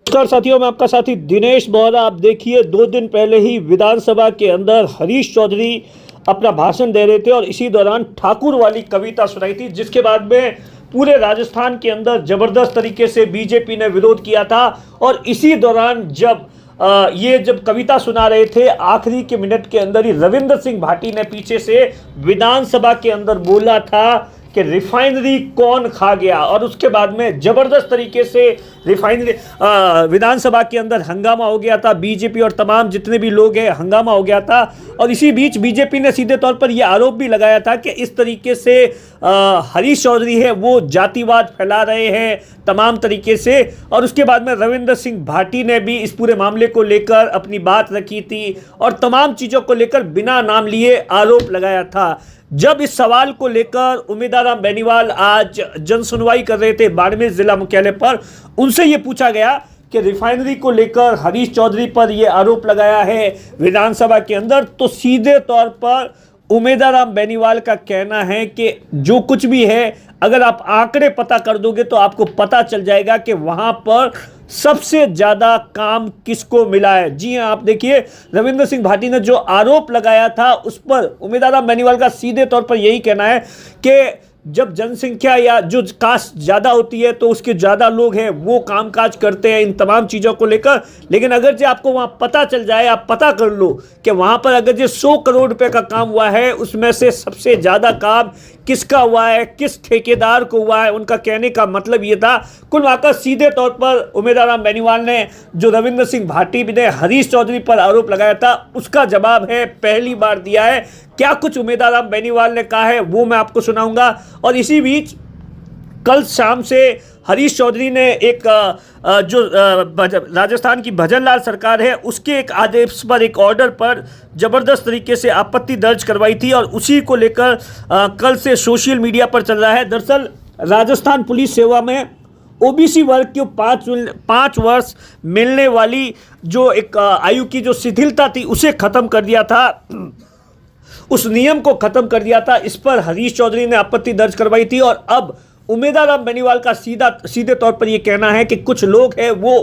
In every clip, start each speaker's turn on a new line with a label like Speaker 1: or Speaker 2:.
Speaker 1: नमस्कार साथियों, मैं आपका साथी दिनेश बोहरा। आप देखिए, 2 दिन पहले ही विधानसभा के अंदर हरीश चौधरी अपना भाषण दे रहे थे और इसी दौरान ठाकुर वाली कविता सुनाई थी, जिसके बाद में पूरे राजस्थान के अंदर जबरदस्त तरीके से बीजेपी ने विरोध किया था। और इसी दौरान जब जब कविता सुना रहे थे, आखिरी के मिनट के अंदर ही रविंद्र सिंह भाटी ने पीछे से विधानसभा के अंदर बोला था कि रिफाइनरी कौन खा गया, और उसके बाद में जबरदस्त तरीके से रिफाइनरी विधानसभा के अंदर हंगामा हो गया था। बीजेपी और तमाम जितने भी लोग हैं, हंगामा हो गया था। और इसी बीच बीजेपी ने सीधे तौर पर यह आरोप भी लगाया था कि इस तरीके से हरीश चौधरी है वो जातिवाद फैला रहे हैं तमाम तरीके से। और उसके बाद में रविंद्र सिंह भाटी ने भी इस पूरे मामले को लेकर अपनी बात रखी थी और तमाम चीज़ों को लेकर बिना नाम लिए आरोप लगाया था। जब इस सवाल को लेकर उमेदाराम बेनीवाल आज जन सुनवाई कर रहे थे बाड़मेर जिला मुख्यालय पर, उनसे ये पूछा गया कि रिफाइनरी को लेकर हरीश चौधरी पर यह आरोप लगाया है विधानसभा के अंदर, तो सीधे तौर पर उमेदाराम बेनीवाल का कहना है कि जो कुछ भी है, अगर आप आंकड़े पता कर दोगे तो आपको पता चल जाएगा कि वहां पर सबसे ज्यादा काम किसको मिला है। जी हां, आप देखिए, रविंद्र सिंह भाटी ने जो आरोप लगाया था उस पर उमेदाराम बेनीवाल का सीधे तौर पर यही कहना है कि जब जनसंख्या या जो कास्ट ज़्यादा होती है तो उसके ज़्यादा लोग हैं वो कामकाज करते हैं इन तमाम चीज़ों को लेकर। लेकिन अगर जो आपको वहाँ पता चल जाए, आप पता कर लो कि वहाँ पर अगर जो 100 करोड़ रुपए का काम हुआ है, उसमें से सबसे ज़्यादा काम किसका हुआ है, किस ठेकेदार को हुआ है, उनका कहने का मतलब ये था। कुल मिलाकर सीधे तौर पर उमेदाराम बेनीवाल ने जो रविंद्र सिंह भाटी ने हरीश चौधरी पर आरोप लगाया था उसका जवाब है पहली बार दिया है। क्या कुछ उमेदाराम बेनीवाल ने कहा है वो मैं आपको सुनाऊंगा। और इसी बीच कल शाम से हरीश चौधरी ने एक जो राजस्थान की भजनलाल सरकार है उसके एक आदेश पर, एक ऑर्डर पर जबरदस्त तरीके से आपत्ति दर्ज करवाई थी और उसी को लेकर कल से सोशल मीडिया पर चल रहा है। दरअसल राजस्थान पुलिस सेवा में ओबीसी वर्ग को 5 वर्ष मिलने वाली जो एक आयु की जो शिथिलता थी उसे खत्म कर दिया था, उस नियम को खत्म कर दिया था। इस पर हरीश चौधरी ने आपत्ति दर्ज करवाई थी और अब उमेदाराम बेनीवाल का सीधे तौर पर यह कहना है कि कुछ लोग हैं वो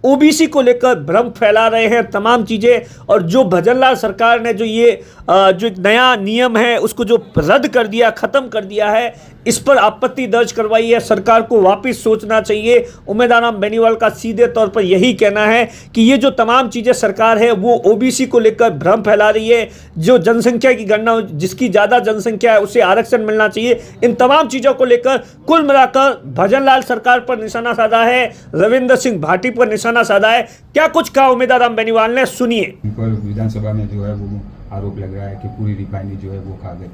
Speaker 1: ओबीसी को लेकर भ्रम फैला रहे हैं तमाम चीज़ें, और जो भजनलाल सरकार ने जो एक नया नियम है उसको जो रद्द कर दिया, ख़त्म कर दिया है, इस पर आपत्ति दर्ज करवाई है। सरकार को वापस सोचना चाहिए। उमेदाराम बेनीवाल का सीधे तौर पर यही कहना है कि ये जो तमाम चीज़ें सरकार है वो ओबीसी को लेकर भ्रम फैला रही है। जो जनसंख्या की गणना, जिसकी ज़्यादा जनसंख्या है उसे आरक्षण मिलना चाहिए। इन तमाम चीज़ों को लेकर कुल मिलाकर भजनलाल सरकार पर निशाना साधा है, रविंद्र सिंह भाटी पर निशाना साधा है। क्या कुछ कहा उमेदाराम बेनीवाल ने, सुनिए।
Speaker 2: विधानसभा में जो है वो आरोप लग रहा है कि पूरी रिफाइनरी जो है वो खा गए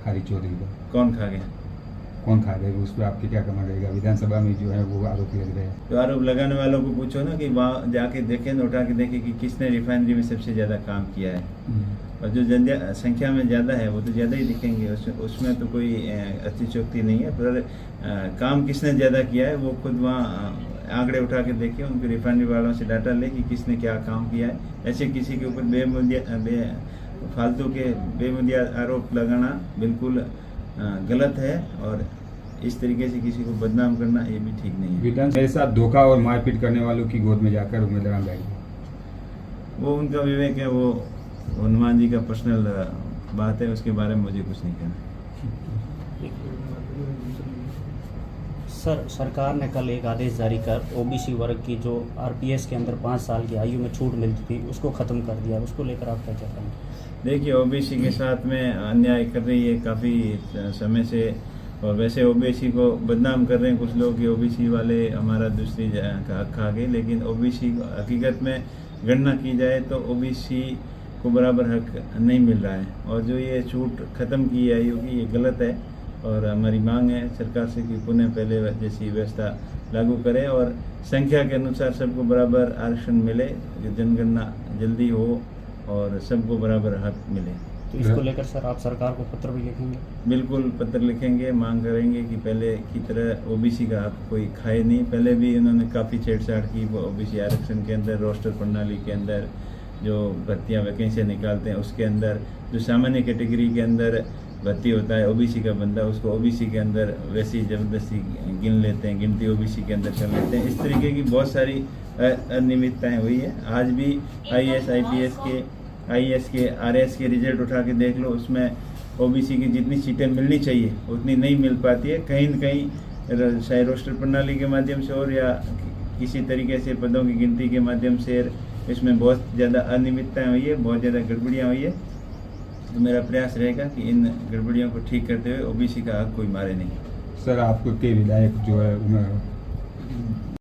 Speaker 2: हरीश चौधरी को।
Speaker 3: कौन खा गया?
Speaker 2: कौन खा गए, उस पर आपके क्या कहना रहेगा? विधानसभा में जो है वो आरोप लग रहे हैं।
Speaker 3: तो आरोप लगाने वालों को पूछो ना कि वहाँ जाके देखें, उठा के देखें कि किसने रिफाइनरी में सबसे ज़्यादा काम किया है। और जो संख्या में ज़्यादा है वो तो ज़्यादा ही दिखेंगे, उसमें तो कोई अतिशयोक्ति नहीं है। पर काम किसने ज़्यादा किया है वो खुद वहाँ आंकड़े उठा के देखें, उनके रिफाइनरी वालों से डाटा ले कि किसने क्या काम किया है। ऐसे किसी के ऊपर फालतू के बेमुद्दा आरोप लगाना बिल्कुल गलत है, और इस तरीके से किसी को बदनाम करना ये भी ठीक नहीं है।
Speaker 2: विधानसभा साथ धोखा और मारपीट करने वालों की गोद में जाकर उम्मीदवार बैठ गए,
Speaker 3: वो उनका विवेक है, वो हनुमान जी का पर्सनल बात है, उसके बारे में मुझे कुछ नहीं कहना।
Speaker 4: सर, सरकार ने कल एक आदेश जारी कर ओबीसी वर्ग की जो आरपीएस के अंदर 5 साल की आयु में छूट मिलती थी उसको ख़त्म कर दिया, उसको लेकर आप क्या कहते हैं? देखिए,
Speaker 3: ओबीसी के साथ में अन्याय कर रही है काफ़ी समय से, और वैसे ओबीसी को बदनाम कर रहे हैं कुछ लोग कि ओबीसी वाले हमारा दूसरी का हक खा गए। लेकिन ओबीसी हकीकत में गणना की जाए तो ओबीसी को बराबर हक नहीं मिल रहा है, और जो ये छूट ख़त्म की है आयु की, ये गलत है। और हमारी मांग है सरकार से कि पुनः पहले जैसी व्यवस्था लागू करे और संख्या के अनुसार सबको बराबर आरक्षण मिले, जनगणना जल्दी हो और सबको बराबर हक मिले।
Speaker 4: तो इसको लेकर सर आप सरकार को पत्र भी लिखेंगे?
Speaker 3: बिल्कुल पत्र लिखेंगे, मांग करेंगे कि पहले की तरह ओबीसी का हक कोई खाए नहीं। पहले भी इन्होंने काफ़ी छेड़छाड़ की ओबीसी आरक्षण के अंदर, रोस्टर प्रणाली के अंदर, जो भर्तियाँ वैकेंसियाँ निकालते हैं उसके अंदर, जो सामान्य कैटेगरी के अंदर भर्ती होता है ओबीसी का बंदा, उसको ओबीसी के अंदर वैसी ज़बरदस्ती गिन लेते हैं, गिनती ओबीसी के अंदर कर लेते हैं। इस तरीके की बहुत सारी अनियमितताएं हुई है। आज भी आईएएस आईपीएस के आईएएस के आरएएस के रिजल्ट उठा के देख लो, उसमें ओबीसी की जितनी सीटें मिलनी चाहिए उतनी नहीं मिल पाती है। कहीं न कहीं चाहे रोस्टर प्रणाली के माध्यम से और या किसी तरीके से पदों की गिनती के माध्यम से इसमें बहुत ज़्यादा अनियमितताएं हुई है, बहुत ज़्यादा गड़बड़ियाँ हुई है। तो मेरा प्रयास रहेगा कि इन गड़बड़ियों को ठीक करते हुए ओबीसी का हक कोई मारे नहीं।
Speaker 2: सर आपको के विधायक जो है उन्हें